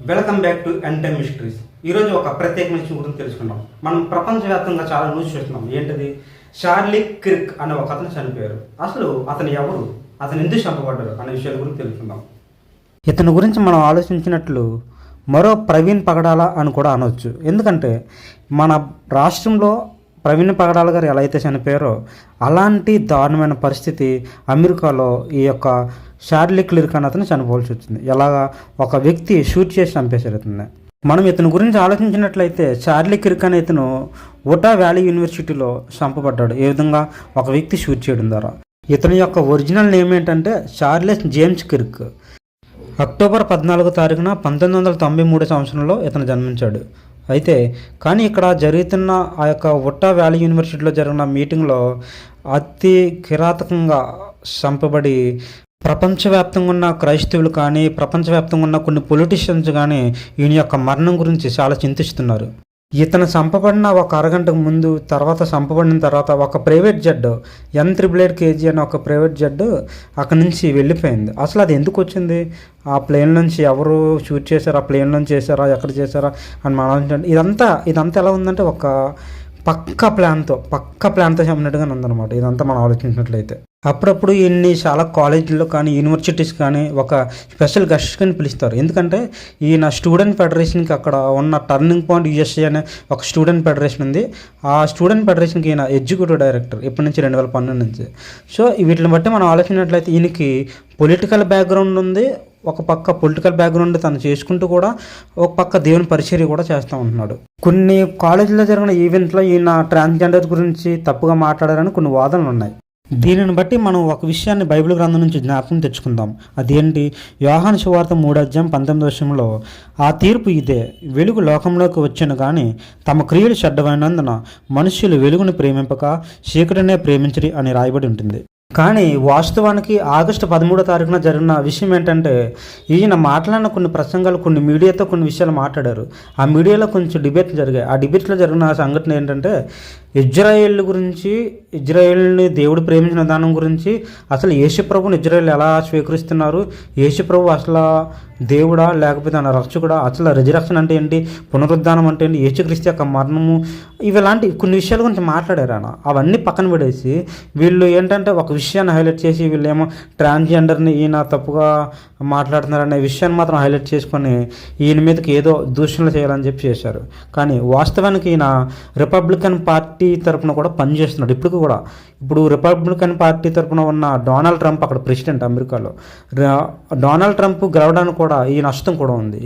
Welcome back to ఎంటైమ్ mysteries. ఈరోజు ఒక ప్రత్యేకమైన విషయం గురించి తెలుసుకుందాం. మనం ప్రపంచవ్యాప్తంగా చాలా న్యూస్ చూస్తున్నాం. ఏంటది? చార్లీ కిర్క్ అనే ఒక అతను చనిపోయారు. అసలు అతను ఎవరు, అతను ఎందుకు చంపబడ్డారు అనే విషయాల గురించి తెలుసుకుందాం. ఇతని గురించి మనం ఆలోచించినట్లు మరో ప్రవీణ్ పగడాల అని కూడా అనవచ్చు. ఎందుకంటే మన రాష్ట్రంలో ప్రవీణ్ పగడాల గారు ఎలా అయితే చనిపోయారో అలాంటి దారుణమైన పరిస్థితి అమెరికాలో ఈ యొక్క చార్లీ కిర్క్ అనే అతను చనిపోవాల్సి వచ్చింది. ఎలాగా ఒక వ్యక్తి షూట్ చేసి చంపేశారు ఇతన్ని. మనం ఇతని గురించి ఆలోచించినట్లయితే చార్లీ కిర్క్ అనే ఇతను ఉటా వ్యాలీ యూనివర్సిటీలో చంపబడ్డాడు. ఏ విధంగా? ఒక వ్యక్తి షూట్ చేయడం ద్వారా. ఇతని యొక్క ఒరిజినల్ నేమ్ ఏంటంటే చార్లెస్ జేమ్స్ కిర్క్. అక్టోబర్ 14వ తారీఖున 1993 సంవత్సరంలో ఇతను జన్మించాడు. అయితే కానీ ఇక్కడ జరుగుతున్న ఆ యొక్క ఉట్టా వ్యాలీ యూనివర్సిటీలో జరిగిన మీటింగ్లో అతి కిరాతకంగా చంపబడి ప్రపంచవ్యాప్తంగా ఉన్న క్రైస్తవులు కానీ ప్రపంచవ్యాప్తంగా ఉన్న కొన్ని పొలిటీషియన్స్ కానీ ఈయన యొక్క మరణం గురించి చాలా చింతిస్తున్నారు. ఇతను చంపబడిన ఒక అరగంటకు ముందు చంపబడిన తర్వాత ఒక ప్రైవేట్ జెడ్ N888KG అనే ఒక ప్రైవేట్ జెడ్ అక్కడి నుంచి వెళ్ళిపోయింది. అసలు అది ఎందుకు వచ్చింది? ఆ ప్లేన్ నుంచి ఎవరు షూట్ చేశారు, ఆ ప్లేన్ నుంచి చేశారా, ఎక్కడ చేశారా అని మనం ఆలోచించండి. ఇదంతా ఎలా ఉందంటే ఒక పక్క ప్లాన్తో చెప్పినట్టుగా ఉందన్నమాట. ఇదంతా మనం ఆలోచించినట్లయితే అప్పుడప్పుడు ఈయన్ని చాలా కాలేజీల్లో కానీ యూనివర్సిటీస్ కానీ ఒక స్పెషల్ గెస్ట్ని పిలుస్తారు. ఎందుకంటే ఈయన స్టూడెంట్ ఫెడరేషన్కి అక్కడ ఉన్న టర్నింగ్ పాయింట్ USA అనే ఒక స్టూడెంట్ ఫెడరేషన్ ఉంది. ఆ స్టూడెంట్ ఫెడరేషన్కి ఈయన ఎగ్జిక్యూటివ్ డైరెక్టర్ ఇప్పటి నుంచి 2012 నుంచి. సో వీటిని బట్టి మనం ఆలోచించినట్లయితే ఈయనకి పొలిటికల్ బ్యాక్గ్రౌండ్ ఉంది. ఒక పక్క పొలిటికల్ బ్యాక్గ్రౌండ్ తను చేసుకుంటూ కూడా ఒక పక్క దేవుని పరిచర్య కూడా చేస్తూ ఉంటున్నాడు. కొన్ని కాలేజీలో జరిగిన ఈవెంట్లో ఈయన ట్రాన్స్జెండర్ గురించి తప్పుగా మాట్లాడారని కొన్ని వాదనలు ఉన్నాయి. దీనిని బట్టి మనం ఒక విషయాన్ని బైబిల్ గ్రంథం నుంచి జ్ఞాపకం తెచ్చుకుందాం. అదేంటి? యోహాను సువార్త 3:18 ఆ తీర్పు ఇదే, వెలుగు లోకంలోకి వచ్చాను కానీ తమ క్రియలు చెడ్డమైనందున మనుష్యులు వెలుగుని ప్రేమింపక చీకటినే ప్రేమించరి అని రాయబడి ఉంటుంది. కానీ వాస్తవానికి ఆగస్టు 13వ తారీఖున జరిగిన విషయం ఏంటంటే ఈయన మాట్లాడిన కొన్ని ప్రసంగాలు కొన్ని మీడియాతో కొన్ని విషయాలు మాట్లాడారు. ఆ మీడియాలో కొంచెం డిబేట్లు జరిగాయి. ఆ డిబేట్లో జరిగిన సంఘటన ఏంటంటే ఇజ్రాయేల్ని దేవుడు ప్రేమించిన విధానం గురించి, అసలు యేసుప్రభుని ఇజ్రాయేల్ ఎలా స్వీకరిస్తున్నారు, యేసుప్రభు అసలు దేవుడా లేకపోతే ఆయన రక్షకుడా, అసలు రిజరక్షన్ అంటే ఏంటి, పునరుద్ధానం అంటే ఏంటి, యేసుక్రీస్తు యొక్క మరణము, ఇలాంటి కొన్ని విషయాల గురించి మాట్లాడారు ఆయన. అవన్నీ పక్కన పడేసి వీళ్ళు ఏంటంటే ఒక విషయాన్ని హైలైట్ చేసి వీళ్ళేమో ట్రాన్స్జెండర్ని ఈయన తప్పుగా మాట్లాడుతున్నారనే విషయాన్ని మాత్రం హైలైట్ చేసుకొని ఈయన మీదకి ఏదో దూషణలు చేయాలని చెప్పి చేశారు. కానీ వాస్తవానికి ఈయన రిపబ్లికన్ పార్టీ తరఫున కూడా పనిచేస్తున్నాడు. ఇప్పుడు రిపబ్లికన్ పార్టీ తరఫున ఉన్న డొనాల్డ్ ట్రంప్ అక్కడ ప్రెసిడెంట్ అమెరికాలో. డొనాల్డ్ ట్రంప్ గెలవడానికి కూడా ఈ నష్టం కూడా ఉంది.